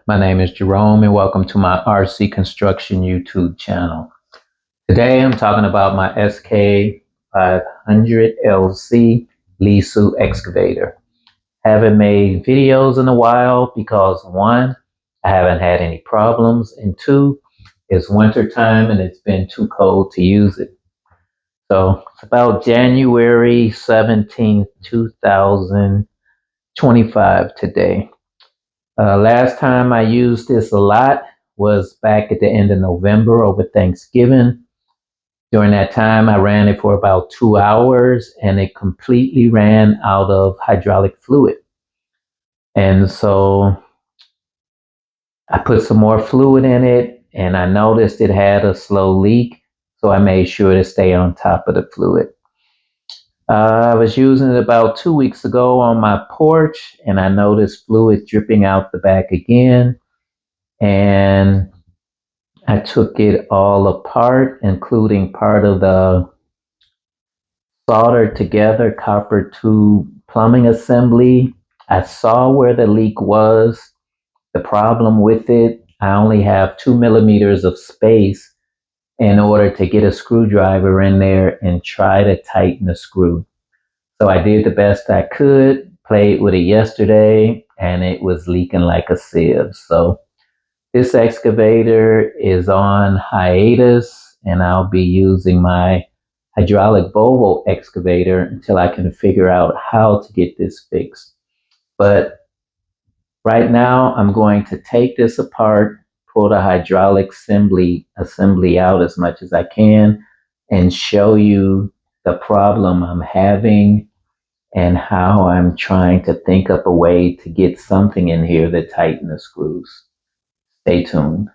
My name is Jerome and welcome to my RC Construction YouTube channel. Today I'm talking about my SK500LC Lesu excavator. Haven't made videos in a while because one, I haven't had any problems, and two, it's winter time and it's been too cold to use it. So it's about January 17th, 2025 today. Last time I used this a lot was back at the end of November over Thanksgiving. During that time, I ran it for about 2 hours and it completely ran out of hydraulic fluid. And so I put some more fluid in it and I noticed it had a slow leak. So I made sure to stay on top of the fluid. I was using it about 2 weeks ago on my porch and I noticed fluid dripping out the back again. And I took it all apart, including part of the soldered together copper tube plumbing assembly. I saw where the leak was. The problem with it, I only have 2 millimeters of space in order to get a screwdriver in there and try to tighten the screw. So I did the best I could, played with it yesterday, and it was leaking like a sieve. So this excavator is on hiatus and I'll be using my hydraulic Volvo excavator until I can figure out how to get this fixed. But right now I'm going to take this apart, pull the hydraulic assembly out as much as I can and show you the problem I'm having and how I'm trying to think up a way to get something in here to tighten the screws. Stay tuned.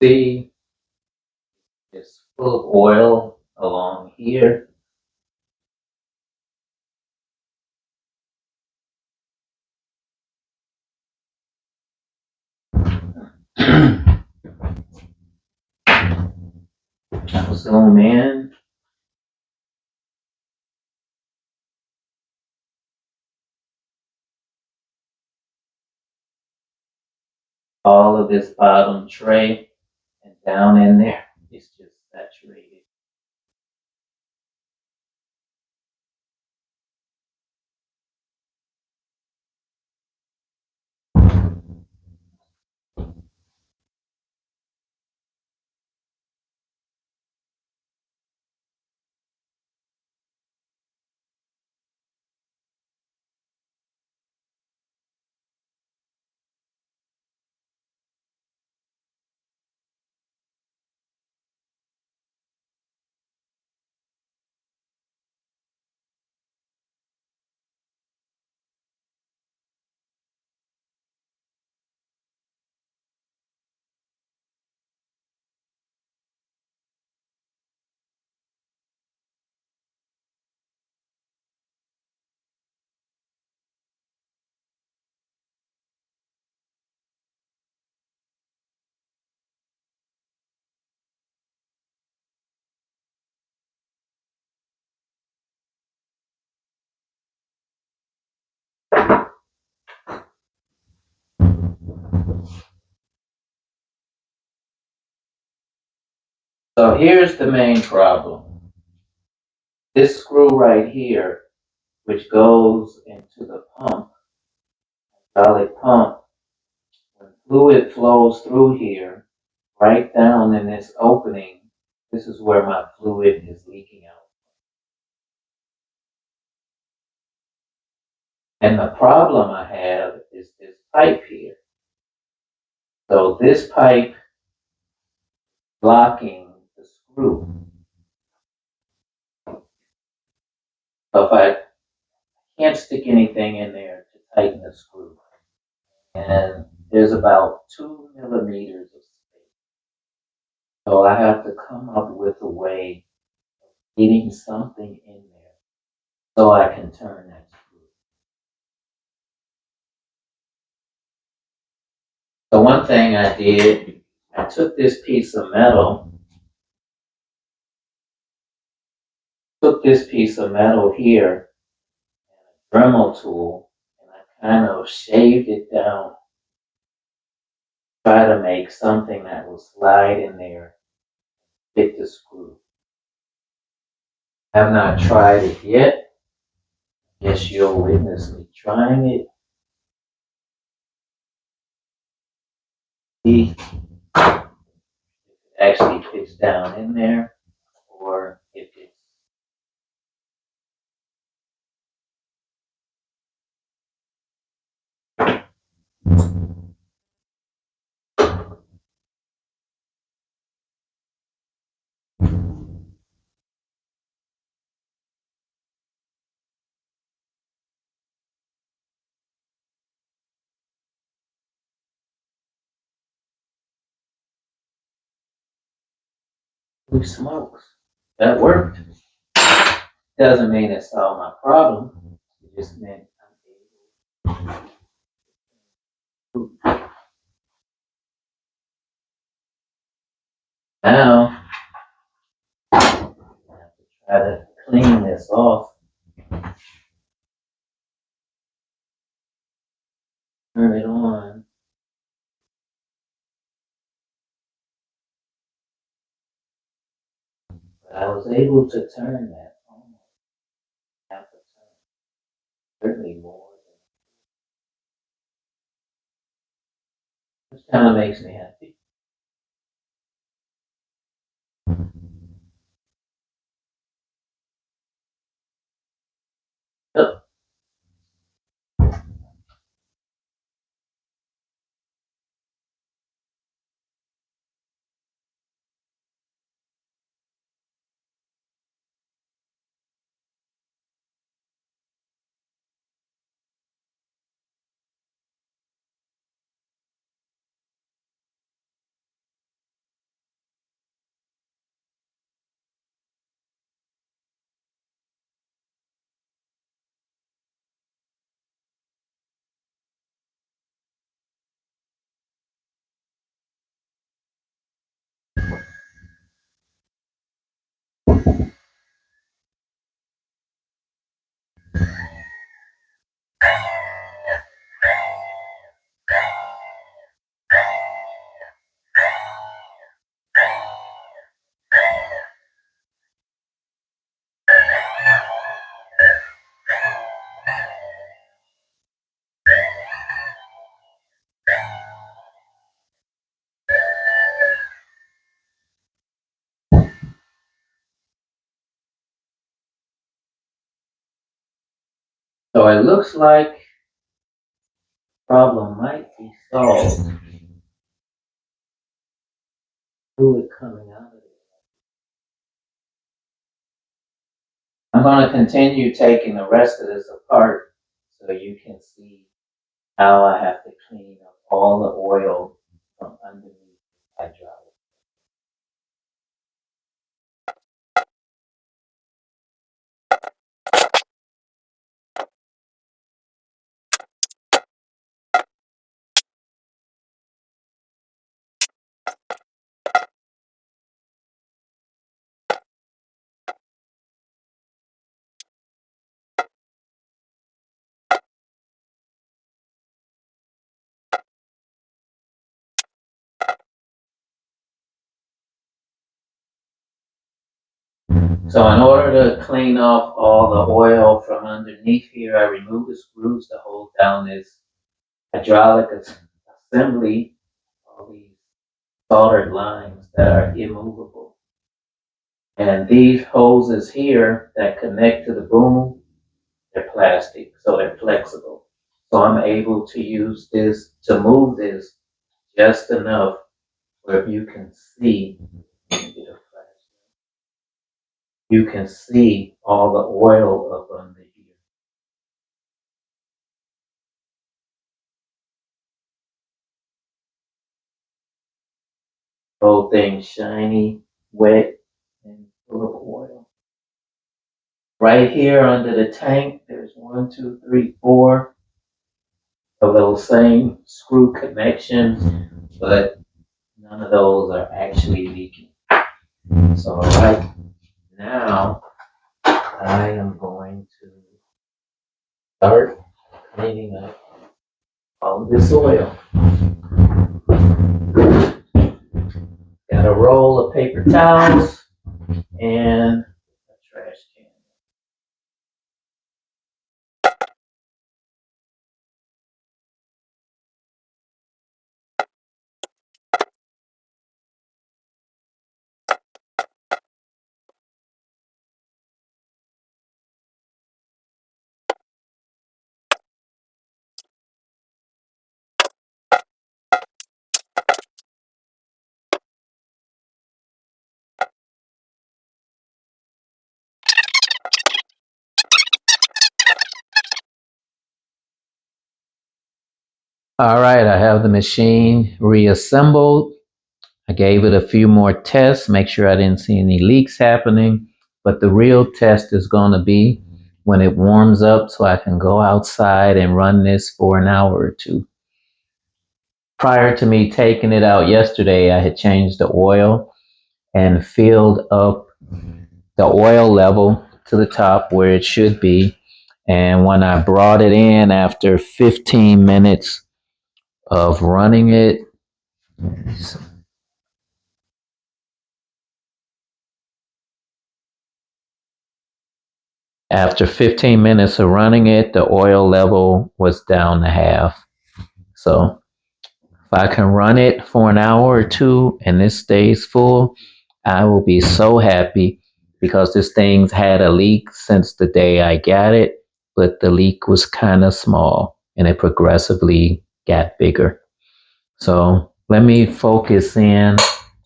See, it's full of oil along here. I'll zoom in. All of this bottom tray and down in there, it's just saturated. So here's the main problem. This screw right here, which goes into the pump, hydraulic pump, when fluid flows through here, right down in this opening, This is where my fluid is leaking out. And the problem I have is this pipe here. So this pipe blocking the screw. So if I can't stick anything in there to tighten the screw, and there's about 2 millimeters of space. So I have to come up with a way of getting something in there so I can turn that screw. So one thing I did, I took this piece of metal, here, and a Dremel tool, and I kind of shaved it down, try to make something that will slide in there, fit the screw. I have not tried it yet. Guess you'll witness me trying it. See if it actually fits down in there, or if it's Holy smokes, that worked. Doesn't mean it solved my problem. It just meant I'm able to. Now I have to try to clean this off, turn it on. But I was able to turn that almost half a turn, certainly more. Which kind of makes me happy. Yep. So it looks like the problem might be solved. Fluid coming out of it. I'm going to continue taking the rest of this apart so you can see how I have to clean up all the oil from underneath the hydraulic. So in order to clean off all the oil from underneath here, I remove the screws to hold down this hydraulic assembly, all these soldered lines that are immovable. And these hoses here that connect to the boom, they're plastic, so they're flexible. So I'm able to use this to move this just enough where you can see, you can see all the oil up under here. Whole thing shiny, wet, and full of oil. Right here under the tank, there's 4 of those same screw connections, but none of those are actually leaking. So right now, I am going to start cleaning up all this oil. Got a roll of paper towels and a trash can. All right, I have the machine reassembled. I gave it a few more tests, make sure I didn't see any leaks happening. But the real test is going to be when it warms up so I can go outside and run this for an hour or two. Prior to me taking it out yesterday, I had changed the oil and filled up the oil level to the top where it should be. And when I brought it in after 15 minutes of running it, the oil level was down to half. So if I can run it for an hour or two and this stays full, I will be so happy because this thing's had a leak since the day I got it, but the leak was kind of small and it progressively got bigger. So let me focus in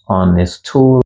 on this tool.